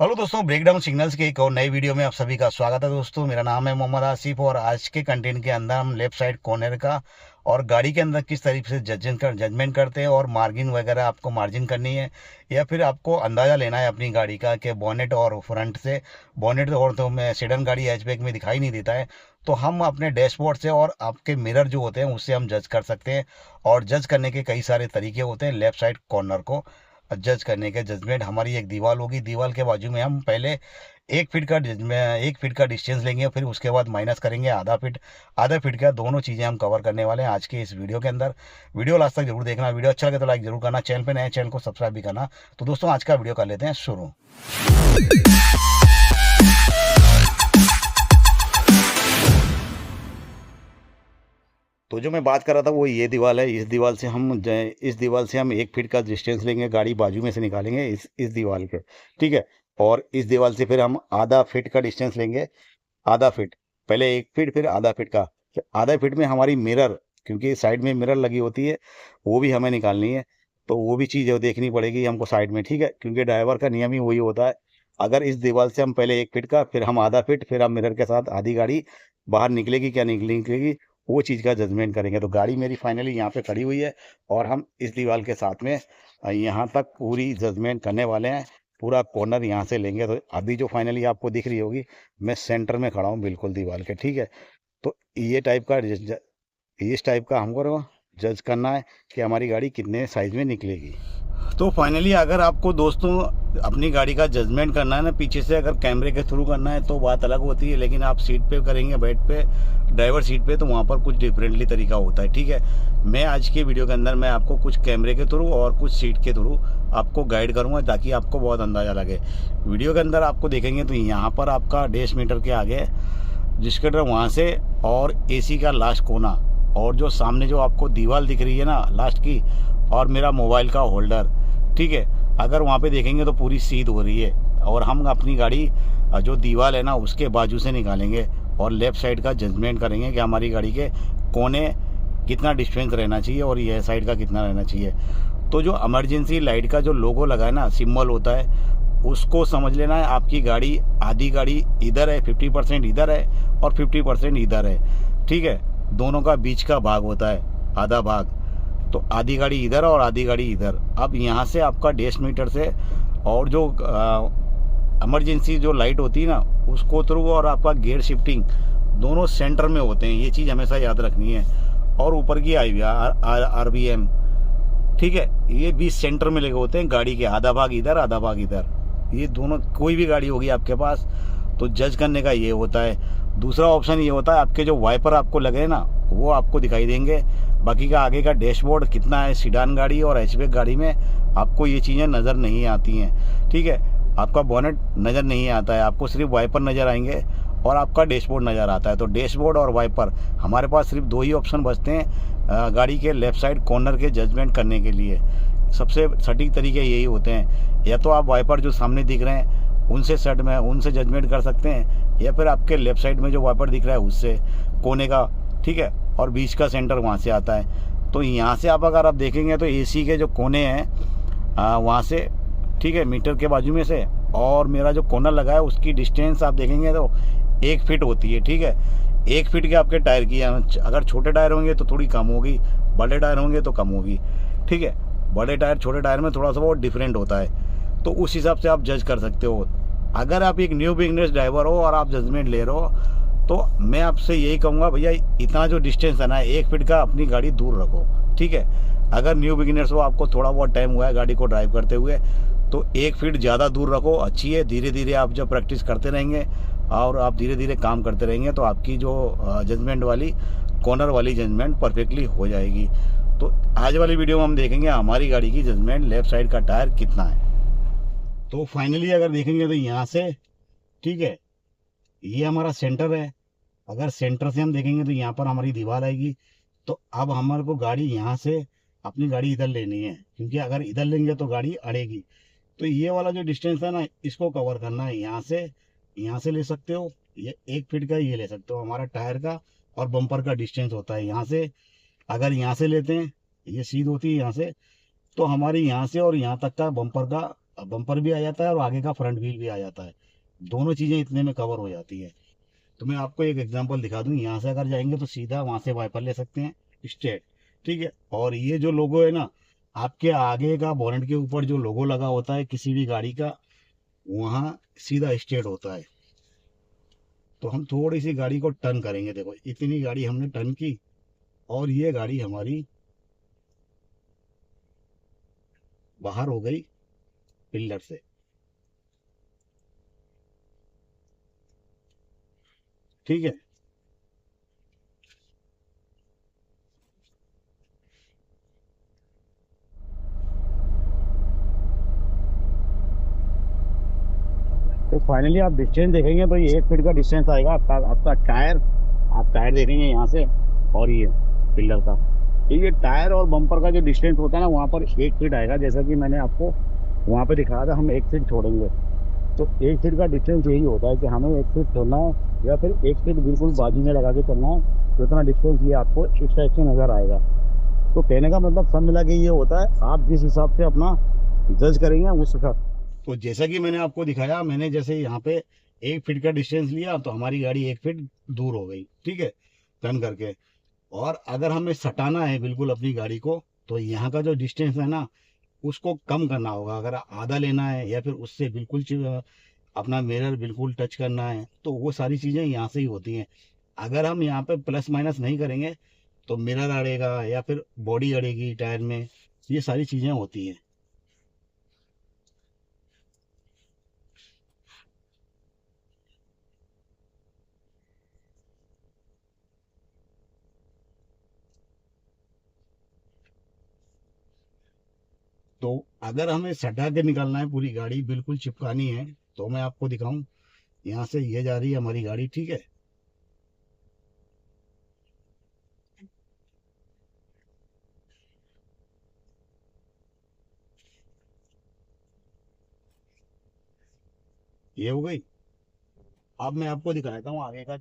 Hello दोस्तों, breakdown signals के एक और नई वीडियो में आप सभी का स्वागत है। दोस्तों, मेरा नाम है मोहम्मद आसिफ और आज के कंटेंट के अंदर हम लेफ्ट साइड कॉर्नर का और गाड़ी के अंदर किस तरीके से जजमेंट करते हैं और मार्जिन वगैरह आपको मार्जिन करनी है या फिर आपको अंदाज़ा लेना है अपनी गाड़ी का कि बोनेट और फ्रंट से बोनेट और तो मैं सेडन गाड़ी हैचबैक में दिखाई नहीं देता है, तो हम अपने डैशबोर्ड से और आपके मिरर जो होते हैं उससे हम जज कर सकते हैं। और जज करने के कई सारे तरीके होते हैं। लेफ्ट साइड कॉर्नर को जज करने के जजमेंट, हमारी एक दीवार होगी, दीवार के बाजू में हम पहले 1 फीट का जजमेंट 1 फीट का डिस्टेंस लेंगे, फिर उसके बाद माइनस करेंगे आधा फीट का। दोनों चीज़ें हम कवर करने वाले हैं आज के इस वीडियो के अंदर। वीडियो लास्ट तक जरूर देखना। वीडियो अच्छा लगे तो लाइक जरूर करना, चैनल पे नए चैनल को सब्सक्राइब भी करना। तो दोस्तों, आज का वीडियो कर लेते हैं शुरू। तो जो मैं बात कर रहा था वो ये दीवार है। इस दीवार से हम 1 फीट का डिस्टेंस लेंगे, गाड़ी बाजू में से निकालेंगे इस दीवार के, ठीक है। और इस दीवार से फिर हम आधा फीट का डिस्टेंस लेंगे, आधा फीट, पहले 1 फीट फिर आधा फीट का। आधा फीट में हमारी मिरर, क्योंकि साइड में मिरर लगी होती है, वो भी हमें निकालनी है। तो वो भी चीज़ देखनी पड़ेगी हमको साइड में, ठीक है, क्योंकि ड्राइवर का नियम ही वही होता है। अगर इस दीवार से हम पहले 1 फीट का, फिर हम आधा फीट, फिर हम मिरर के साथ आधी गाड़ी बाहर निकलेगी क्या निकलेगी, वो चीज़ का जजमेंट करेंगे। तो गाड़ी मेरी फाइनली यहाँ पे खड़ी हुई है और हम इस दीवार के साथ में यहाँ तक पूरी जजमेंट करने वाले हैं। पूरा कॉर्नर यहाँ से लेंगे। तो अभी जो फाइनली आपको दिख रही होगी, मैं सेंटर में खड़ा हूँ बिल्कुल दीवार के, ठीक है। तो इस टाइप का हमको जज करना है कि हमारी गाड़ी कितने साइज में निकलेगी। तो फाइनली अगर आपको दोस्तों अपनी गाड़ी का जजमेंट करना है ना, पीछे से अगर कैमरे के थ्रू करना है तो बात अलग होती है, लेकिन आप सीट पे करेंगे, बेड पे, ड्राइवर सीट पे, तो वहाँ पर कुछ डिफरेंटली तरीका होता है, ठीक है। मैं आज के वीडियो के अंदर मैं आपको कुछ कैमरे के थ्रू और कुछ सीट के थ्रू आपको गाइड करूँगा ताकि आपको बहुत अंदाज़ा लगे। वीडियो के अंदर आपको देखेंगे तो यहाँ पर आपका 1.5 मीटर के आगे जिसके वहाँ से और AC का लास्ट कोना और जो सामने जो आपको दीवार दिख रही है ना लास्ट की, और मेरा मोबाइल का होल्डर, ठीक है। अगर वहाँ पे देखेंगे तो पूरी सीध हो रही है और हम अपनी गाड़ी जो दीवार है ना उसके बाजू से निकालेंगे और लेफ़्ट साइड का जजमेंट करेंगे कि हमारी गाड़ी के कोने कितना डिस्टेंस रहना चाहिए और यह साइड का कितना रहना चाहिए। तो जो इमरजेंसी लाइट का जो लोगो लगा है ना, सिंबल होता है, उसको समझ लेना है। आपकी गाड़ी, आधी गाड़ी इधर है, 50% इधर है और 50% इधर है, ठीक है। दोनों का बीच का भाग होता है, आधा भाग। तो आधी गाड़ी इधर और आधी गाड़ी इधर। अब यहाँ से आपका 1.5 मीटर से और जो इमरजेंसी जो लाइट होती है ना उसको थ्रू और आपका गियर शिफ्टिंग दोनों सेंटर में होते हैं। ये चीज़ हमेशा याद रखनी है। और ऊपर की RBM, ठीक है, ये भी सेंटर में लगे होते हैं गाड़ी के, आधा भाग इधर आधा भाग इधर। ये दोनों, कोई भी गाड़ी होगी आपके पास तो जज करने का ये होता है। दूसरा ऑप्शन ये होता है, आपके जो वाइपर आपको लगे ना वो आपको दिखाई देंगे। बाकी का आगे का डैशबोर्ड कितना है, सीडान गाड़ी और हैचबैक गाड़ी में आपको ये चीज़ें नज़र नहीं आती हैं, ठीक है। आपका बोनेट नज़र नहीं आता है, आपको सिर्फ वाइपर नज़र आएंगे और आपका डैशबोर्ड नज़र आता है। तो डैशबोर्ड और वाइपर, हमारे पास सिर्फ 2 ही ऑप्शन बचते हैं गाड़ी के लेफ़्ट साइड कॉर्नर के जजमेंट करने के लिए। सबसे सटीक तरीके यही होते हैं, या तो आप वाइपर जो सामने दिख रहे हैं उनसे जजमेंट कर सकते हैं, या फिर आपके लेफ्ट साइड में जो वाइपर दिख रहा है उससे कोने का, ठीक है, और बीच का सेंटर वहाँ से आता है। तो यहाँ से अगर आप देखेंगे तो AC के जो कोने हैं वहाँ से, ठीक है, मीटर के बाजू में से, और मेरा जो कोना लगा है उसकी डिस्टेंस आप देखेंगे तो 1 फीट होती है, ठीक है। 1 फीट के आपके टायर की, अगर छोटे टायर होंगे तो थोड़ी कम होगी, बड़े टायर होंगे तो कम होगी, ठीक है। बड़े टायर छोटे टायर में थोड़ा सा वो डिफरेंट होता है, तो उस हिसाब से आप जज कर सकते हो। अगर आप एक न्यू बिगनर्स ड्राइवर हो और आप जजमेंट ले रहे हो तो मैं आपसे यही कहूँगा, भैया इतना जो डिस्टेंस है ना 1 फीट का अपनी गाड़ी दूर रखो, ठीक है। अगर न्यू बिगिनर्स हो, आपको थोड़ा बहुत टाइम हुआ है गाड़ी को ड्राइव करते हुए, तो 1 फीट ज़्यादा दूर रखो, अच्छी है। धीरे धीरे आप जब प्रैक्टिस करते रहेंगे और आप धीरे धीरे काम करते रहेंगे तो आपकी जो जजमेंट वाली, कॉर्नर वाली जजमेंट परफेक्टली हो जाएगी। तो आज वाली वीडियो में हम देखेंगे हमारी गाड़ी की जजमेंट लेफ्ट साइड का टायर कितना है। तो फाइनली अगर देखेंगे तो यहाँ से, ठीक है, ये हमारा सेंटर है। अगर सेंटर से हम देखेंगे तो यहाँ पर हमारी दीवार आएगी। तो अब हमारे को गाड़ी यहाँ से अपनी गाड़ी इधर लेनी है, क्योंकि अगर इधर लेंगे तो गाड़ी अड़ेगी। तो ये वाला जो डिस्टेंस है ना इसको कवर करना है। यहाँ से ले सकते हो, ये 1 फीट का ये ले सकते हो। हमारा टायर का और बम्पर का डिस्टेंस होता है यहाँ से। अगर यहाँ से लेते हैं, ये सीध होती है यहाँ से, तो हमारी यहाँ से और यहाँ तक का बम्पर का बम्पर भी आ जाता है और आगे का फ्रंट व्हील भी आ जाता है, दोनों चीज़ें इतने में कवर हो जाती है। तो मैं आपको एक एग्जांपल दिखा दूं, यहाँ से अगर जाएंगे तो सीधा वहाँ से वाइपर ले सकते हैं स्ट्रेट, ठीक है। और ये जो लोगो है ना, आपके आगे का बोनेट के ऊपर जो लोगो लगा होता है किसी भी गाड़ी का, वहाँ सीधा स्ट्रेट होता है। तो हम थोड़ी सी गाड़ी को टर्न करेंगे, देखो इतनी गाड़ी हमने टर्न की और ये गाड़ी हमारी बाहर हो गई पिलर से, ठीक है। तो फाइनली आप डिस्टेंस देखेंगे तो ये 1 फीट का डिस्टेंस आएगा आपका, आपका टायर, आप टायर देखेंगे यहाँ से और ये पिलर का, तो ये टायर और बम्पर का जो डिस्टेंस होता है ना, वहाँ पर 1 फीट आएगा। जैसा कि मैंने आपको वहाँ पे दिखाया था, हम 1 फीट छोड़ेंगे। तो 1 फीट का डिस्टेंस यही होता है कि हमें 1 फीट छोड़ना है या फिर 1 फीट बिल्कुल बाजू में लगा के चलना है, तो इतना डिस्टेंस ये आपको इस टाइप से नज़र आएगा। तो कहने का मतलब सब मिला के ये होता है, आप जिस हिसाब से अपना जज करेंगे उस हिसाब। तो जैसा कि मैंने आपको दिखाया, मैंने जैसे यहाँ पे 1 फीट का डिस्टेंस लिया तो हमारी गाड़ी 1 फीट दूर हो गई, ठीक है, टर्न करके। और अगर हमें सटाना है बिल्कुल अपनी गाड़ी को, तो यहाँ का जो डिस्टेंस है ना, उसको कम करना होगा। अगर आधा लेना है या फिर उससे बिल्कुल अपना मिरर बिल्कुल टच करना है, तो वो सारी चीज़ें यहाँ से ही होती हैं। अगर हम यहाँ पे प्लस माइनस नहीं करेंगे तो मिरर अड़ेगा या फिर बॉडी अड़ेगी टायर में, ये सारी चीज़ें होती हैं। तो अगर हमें सटा के निकालना है, पूरी गाड़ी बिल्कुल चिपकानी है, तो मैं आपको दिखाऊं, यहाँ से ये जा रही है हमारी गाड़ी, ठीक है। ये हो गई। अब मैं आपको दिखाता हूँ आगे का।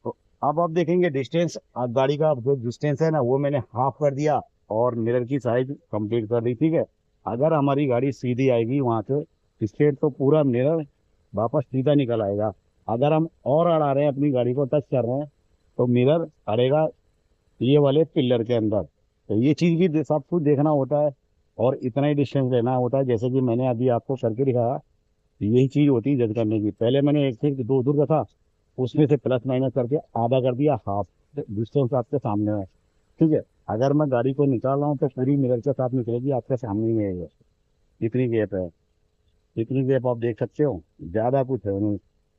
तो अब आप देखेंगे डिस्टेंस, गाड़ी का जो डिस्टेंस है ना, वो मैंने हाफ कर दिया और मिरर की साइज कंप्लीट कर दी, ठीक है। अगर हमारी गाड़ी सीधी आएगी वहां से स्ट्रेट, तो पूरा मिरर वापस सीधा निकल आएगा। अगर हम और अड़ा रहे हैं, अपनी गाड़ी को टच कर रहे हैं, तो मिरर अड़ेगा ये वाले पिलर के अंदर। तो ये चीज़ भी सब कुछ देखना होता है और इतना ही डिस्टेंस लेना होता है, जैसे कि मैंने अभी आपको करके दिखाया। यही चीज़ होती है जज करने की। पहले मैंने 1 से 2 दूर का था, उसमें से प्लस माइनस करके आधा कर दिया, हाफ डिस्टेंस आपके सामने है, ठीक है। अगर मैं गाड़ी को निकाल रहा हूँ तो पूरी मिरर के साथ निकलेगी, आपके सामने ही है ये। इतनी गैप है, इतनी गैप आप देख सकते हो, ज़्यादा कुछ है नहीं।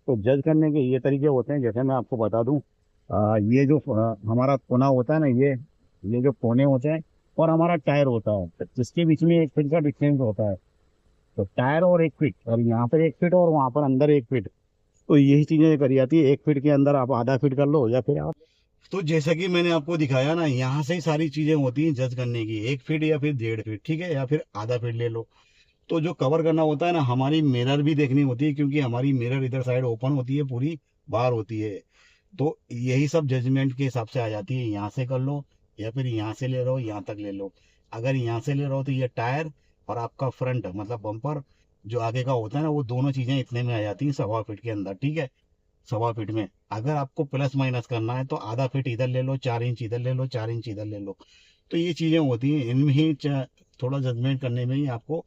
तो जज करने के ये तरीके होते हैं, जैसे मैं आपको बता दूं, ये जो हमारा कोना होता है ना, ये जो कोने होते हैं और हमारा टायर होता है, तो जिसके बीच में 1 फीट का डिस्टेंस होता है। तो टायर और 1 फीट, और यहाँ पर 1 फीट और वहाँ पर अंदर 1 फीट, तो यही चीजें करी जाती है। 1 फीट के अंदर आप आधा फीट कर लो या फिर आप, तो जैसा कि मैंने आपको दिखाया ना, यहाँ से ही सारी चीजें होती हैं जज करने की। 1 फीट या फिर 1.5 फीट, ठीक है, या फिर आधा फीट ले लो। तो जो कवर करना होता है ना, हमारी मिरर भी देखनी होती है, क्योंकि हमारी मिरर इधर साइड ओपन होती है, पूरी बाहर होती है। तो यही सब जजमेंट के हिसाब से आ जाती है, यहाँ से कर लो या फिर यहाँ से ले लो, यहाँ तक ले लो। अगर यहाँ से ले रहे हो तो ये टायर और आपका फ्रंट मतलब बम्पर जो आगे का होता है ना, वो दोनों चीजें इतने में आ जाती हैं, 1.25 फीट के अंदर, ठीक है। 1.25 फीट में अगर आपको प्लस माइनस करना है तो आधा फीट इधर ले लो, 4 इंच इधर ले लो, 4 इंच इधर ले लो। तो ये चीजें होती हैं, इनमें ही थोड़ा जजमेंट करने में ही आपको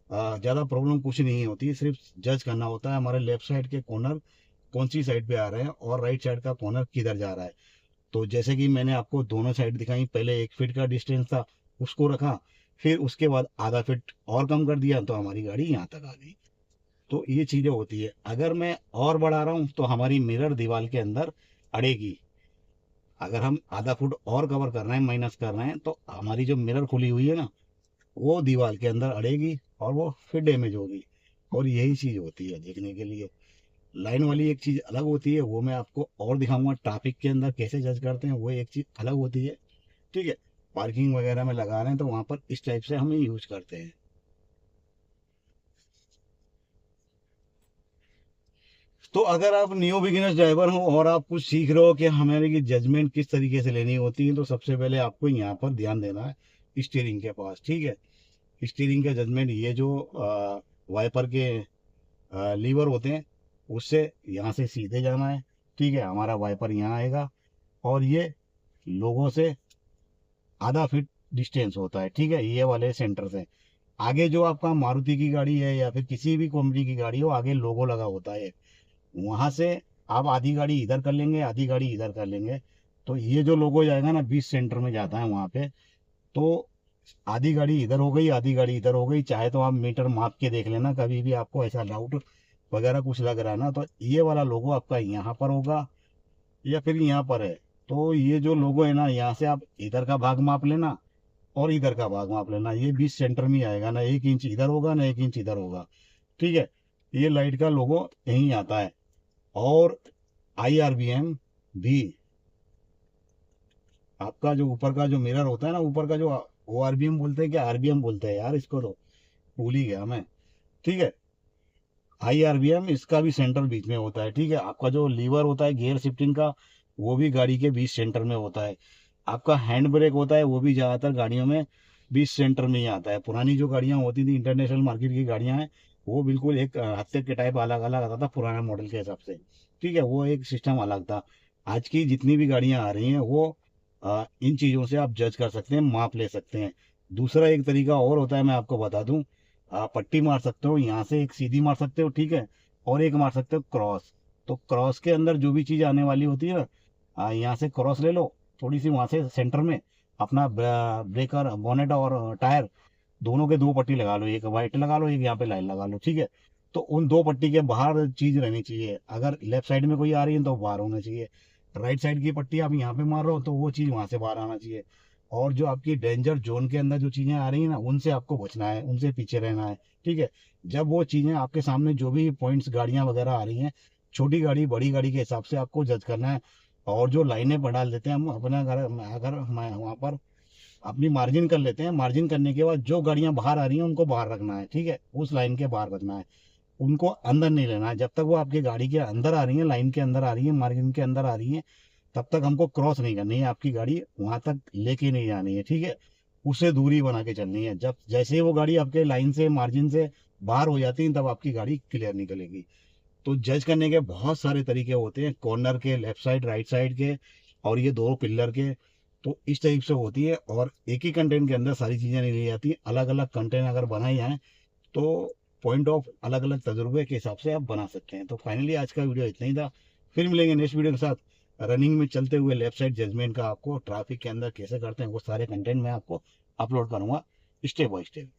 ज़्यादा प्रॉब्लम कुछ नहीं होती है। सिर्फ जज करना होता है हमारे लेफ्ट साइड के कॉर्नर कौन सी साइड पे आ रहे हैं और राइट साइड का कॉर्नर किधर जा रहा है। तो जैसे कि मैंने आपको दोनों साइड दिखाई, पहले 1 फीट का डिस्टेंस था, उसको रखा, फिर उसके बाद आधा फीट और कम कर दिया, तो हमारी गाड़ी यहाँ तक आ गई। तो ये चीज़ें होती है। अगर मैं और बढ़ा रहा हूँ तो हमारी मिरर दीवार के अंदर अड़ेगी। अगर हम आधा फुट और कवर कर रहे हैं, माइनस कर रहे हैं, तो हमारी जो मिरर खुली हुई है ना, वो दीवार के अंदर अड़ेगी और वो फिर डैमेज होगी। और यही चीज़ होती है देखने के लिए। लाइन वाली एक चीज़ अलग होती है, वो मैं आपको और दिखाऊंगा। ट्रैफिक के अंदर कैसे जज करते हैं, वो एक चीज़ अलग होती है, ठीक है। पार्किंग वगैरह में लगा रहे हैं तो वहाँ पर इस टाइप से हम यूज करते हैं। तो अगर आप न्यू बिगिनर्स ड्राइवर हो और आप कुछ सीख रहे हो कि हमारे की जजमेंट किस तरीके से लेनी होती है, तो सबसे पहले आपको यहाँ पर ध्यान देना है स्टीयरिंग के पास। ठीक है, स्टीयरिंग का जजमेंट, ये जो वाइपर के लीवर होते हैं उससे यहाँ से सीधे जाना है। ठीक है, हमारा वाइपर यहाँ आएगा और ये लोगों से आधा फीट डिस्टेंस होता है। ठीक है, ये वाले सेंटर से आगे जो आपका मारुति की गाड़ी है या फिर किसी भी कंपनी की गाड़ी हो, आगे लोगो लगा होता है, वहां से आप आधी गाड़ी इधर कर लेंगे, आधी गाड़ी इधर कर लेंगे, तो ये जो लोगो जाएगा ना 20 सेंटर में जाता है वहां पे, तो आधी गाड़ी इधर हो गई, आधी गाड़ी इधर हो गई। चाहे तो आप मीटर माप के देख लेना, कभी भी आपको ऐसा डाउट वगैरह कुछ लग रहा है ना, तो ये वाला लोगो आपका यहाँ पर होगा या फिर यहाँ पर है। तो ये जो लोगो है ना, यहाँ से आप इधर का भाग माप लेना और इधर का भाग माप लेना, ये 20 सेंटर में आएगा ना, 1 इंच इधर होगा ना 1 इंच इधर होगा। ठीक है, ये लाइट का लोगो यहीं आता है। और IRBM भी, आपका जो ऊपर का जो मिरर होता है ना, ऊपर का जो ORBM बोलते हैं, क्या RBM बोलते हैं यार इसको, तो भूल ही गया मैं। ठीक है, IRBM इसका भी सेंटर बीच में होता है। ठीक है, आपका जो लीवर होता है गियर शिफ्टिंग का, वो भी गाड़ी के 20 सेंटर में होता है। आपका हैंड ब्रेक होता है, वो भी ज़्यादातर गाड़ियों में 20 सेंटर में ही आता है। पुरानी जो गाड़ियाँ होती थी, इंटरनेशनल मार्केट की गाड़ियाँ हैं, वो बिल्कुल एक हत्ते के टाइप अलग अलग आता था पुराना मॉडल के हिसाब से। ठीक है, वो एक सिस्टम अलग था। आज की जितनी भी गाड़ियाँ आ रही हैं, वो इन चीज़ों से आप जज कर सकते हैं, माप ले सकते हैं। दूसरा एक तरीका और होता है, मैं आपको बता दूं, आप पट्टी मार सकते हो, यहाँ से एक सीधी मार सकते हो। ठीक है, और एक मार सकते हो क्रॉस। तो क्रॉस के अंदर जो भी चीज़ आने वाली होती है ना, यहाँ से क्रॉस ले लो थोड़ी सी, वहाँ से सेंटर में अपना ब्रेकर, बोनेट और टायर दोनों के 2 पट्टी लगा लो, एक वाइट लगा लो, एक यहाँ पे लाइन लगा लो। ठीक है, तो उन 2 पट्टी के बाहर चीज़ रहनी चाहिए। अगर लेफ्ट साइड में कोई आ रही है तो बाहर होना चाहिए। राइट साइड की पट्टी आप यहाँ पे मार रहे हो तो वो चीज़ वहाँ से बाहर आना चाहिए। और जो आपकी डेंजर जोन के अंदर जो चीज़ें आ रही हैं ना, उनसे आपको बचना है, उनसे पीछे रहना है। ठीक है, जब वो चीज़ें आपके सामने जो भी पॉइंट्स गाड़ियाँ वगैरह आ रही हैं, छोटी गाड़ी बड़ी गाड़ी के हिसाब से आपको जज करना है। और जो लाइनें बढ़ा लेते हैं हम अपना घर, अगर वहाँ पर अपनी मार्जिन कर लेते हैं, मार्जिन करने के बाद जो गाड़ियाँ बाहर आ रही हैं उनको बाहर रखना है। ठीक है, उस लाइन के बाहर रखना है, उनको अंदर नहीं लेना है। जब तक वो आपकी गाड़ी के अंदर आ रही है, लाइन के अंदर आ रही है, मार्जिन के अंदर आ रही है, तब तक हमको क्रॉस नहीं करनी है, आपकी गाड़ी वहां तक लेके नहीं जानी है। ठीक है, उससे दूरी बना के चलनी है। जब जैसे ही वो गाड़ी आपके लाइन से, मार्जिन से बाहर हो जाती है, तब आपकी गाड़ी क्लियर निकलेगी। तो जज करने के बहुत सारे तरीके होते हैं, कॉर्नर के, लेफ्ट साइड, राइट साइड के, और ये 2 पिलर के। तो इस टाइप से होती है, और एक ही कंटेंट के अंदर सारी चीज़ें नहीं ली जाती, अलग अलग कंटेंट अगर बनाए जाएँ तो पॉइंट ऑफ अलग अलग तजुर्बे के हिसाब से आप बना सकते हैं। तो फाइनली आज का वीडियो इतना ही था। फिर मिलेंगे नेक्स्ट वीडियो के साथ। रनिंग में चलते हुए लेफ्ट साइड जजमेंट का आपको ट्रैफिक के अंदर कैसे करते हैं, वो सारे कंटेंट मैं आपको अपलोड करूंगा स्टेप बाय स्टेप।